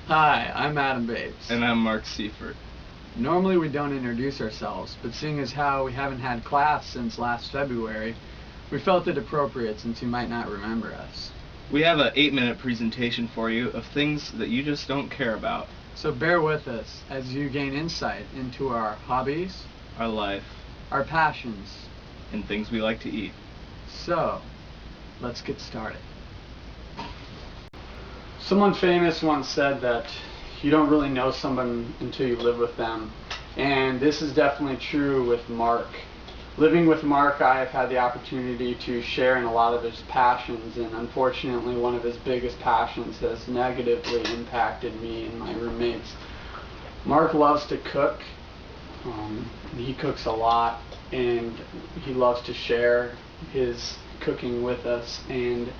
Hi, I'm Adam Bates. And I'm Mark Seifert. Normally we don't introduce ourselves, but seeing as how we haven't had class since last February, we felt it appropriate since you might not remember us. We have an 8-minute presentation for you of things that you just don't care about. So bear with us as you gain insight into our hobbies, Our life, our passions, and things we like to eat. So, let's get started. Someone famous once said that you don't really know someone until you live with them, and this is definitely true with Mark. Living with Mark, I've had the opportunity to share in a lot of his passions, and unfortunately one of his biggest passions has negatively impacted me and my roommates. Mark loves to cook. He cooks a lot, and he loves to share his cooking with us, and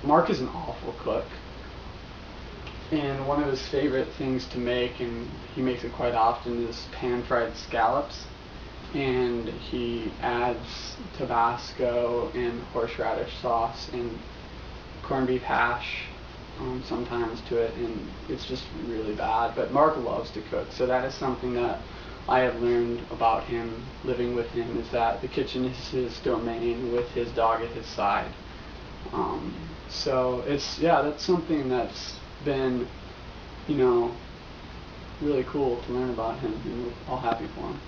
Mark is an awful cook, and one of his favorite things to make, and he makes it quite often, is pan-fried scallops, and he adds Tabasco and horseradish sauce and corned beef hash sometimes to it, and it's just really bad. But Mark loves to cook, so that is something that I have learned about him living with him, is that the kitchen is his domain with his dog at his side. So that's something that's been, really cool to learn about him, and we're all happy for him.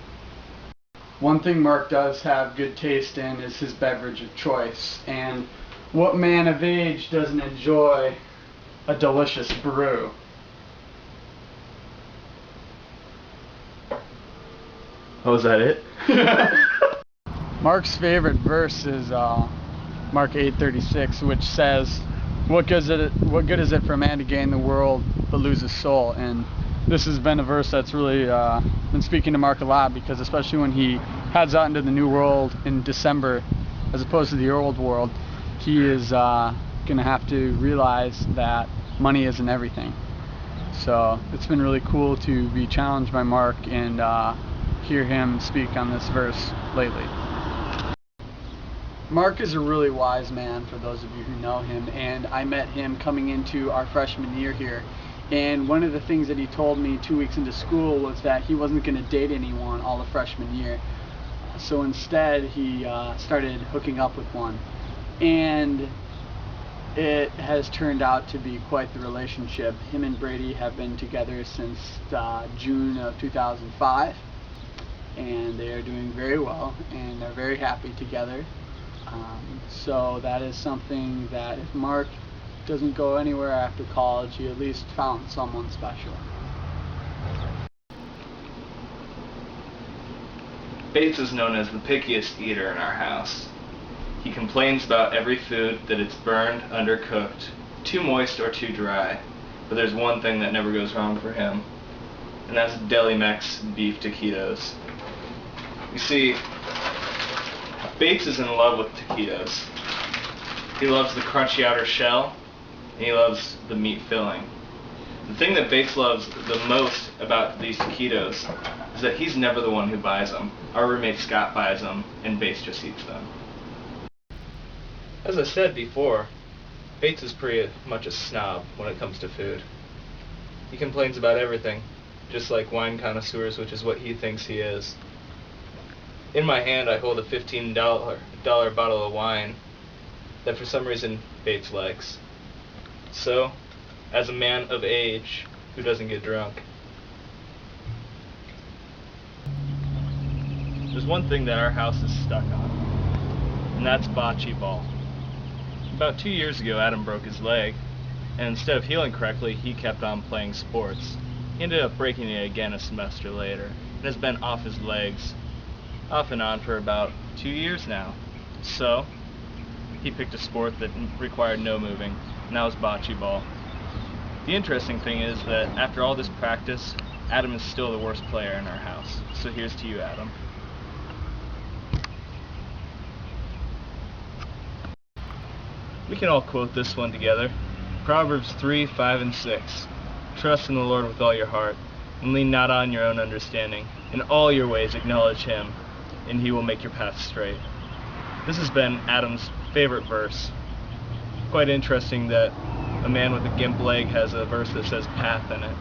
One thing Mark does have good taste in is his beverage of choice, and what man of age doesn't enjoy a delicious brew? Oh, is that it? Mark's favorite verse is Mark 8:36, which says, what good is it for a man to gain the world but lose his soul? And this has been a verse that's really been speaking to Mark a lot, because especially when he heads out into the new world in December as opposed to the old world, he is going to have to realize that money isn't everything. So it's been really cool to be challenged by Mark and hear him speak on this verse lately. Mark is a really wise man, for those of you who know him, and I met him coming into our freshman year here. And one of the things that he told me 2 weeks into school was that he wasn't going to date anyone all the freshman year. So instead, he started hooking up with one. And it has turned out to be quite the relationship. Him and Brady have been together since June of 2005. And they are doing very well, and they're very happy together. So that is something that if Mark doesn't go anywhere after college, he at least found someone special. Bates is known as the pickiest eater in our house. He complains about every food that it's burned, undercooked, too moist or too dry. But there's one thing that never goes wrong for him, and that's Deli Mex beef taquitos. You see, Bates is in love with taquitos. He loves the crunchy outer shell, and he loves the meat filling. The thing that Bates loves the most about these taquitos is that he's never the one who buys them. Our roommate Scott buys them, and Bates just eats them. As I said before, Bates is pretty much a snob when it comes to food. He complains about everything, just like wine connoisseurs, which is what he thinks he is. In my hand, I hold a $15 bottle of wine that for some reason Bates likes. So, as a man of age who doesn't get drunk, there's one thing that our house is stuck on, and that's bocce ball. About 2 years ago, Adam broke his leg, and instead of healing correctly, he kept on playing sports. He ended up breaking it again a semester later, and has been off his legs off and on for about 2 years now. So, he picked a sport that required no moving, and that was bocce ball. The interesting thing is that after all this practice, Adam is still the worst player in our house. So here's to you, Adam. We can all quote this one together. Proverbs 3, 5, and 6. Trust in the Lord with all your heart, and lean not on your own understanding. In all your ways acknowledge him, and he will make your path straight. This has been Adam's favorite verse. Quite interesting that A Man with a Gimp Leg has a verse that says path in it.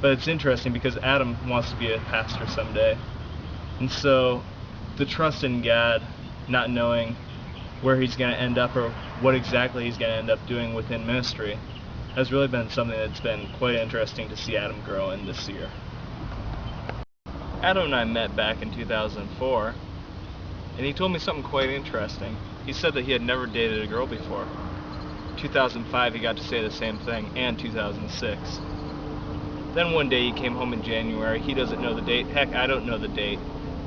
But it's interesting because Adam wants to be a pastor someday. And so the trust in God, not knowing where he's going to end up or what exactly he's going to end up doing within ministry, has really been something that's been quite interesting to see Adam grow in this year. Adam and I met back in 2004, and he told me something quite interesting. He said that he had never dated a girl before. 2005 he got to say the same thing, and 2006. Then one day he came home in January. He doesn't know the date. Heck, I don't know the date.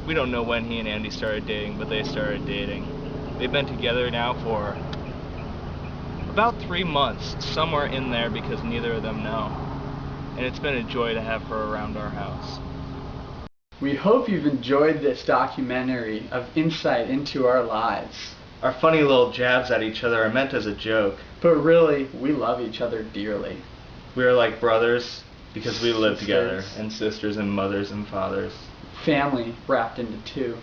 We don't know when he and Andy started dating, but they started dating. They've been together now for about 3 months, somewhere in there, because neither of them know. And it's been a joy to have her around our house. We hope you've enjoyed this documentary of insight into our lives. Our funny little jabs at each other are meant as a joke. But really, we love each other dearly. We are like brothers because we live Sisters. together, and sisters and mothers and fathers. Family wrapped into two.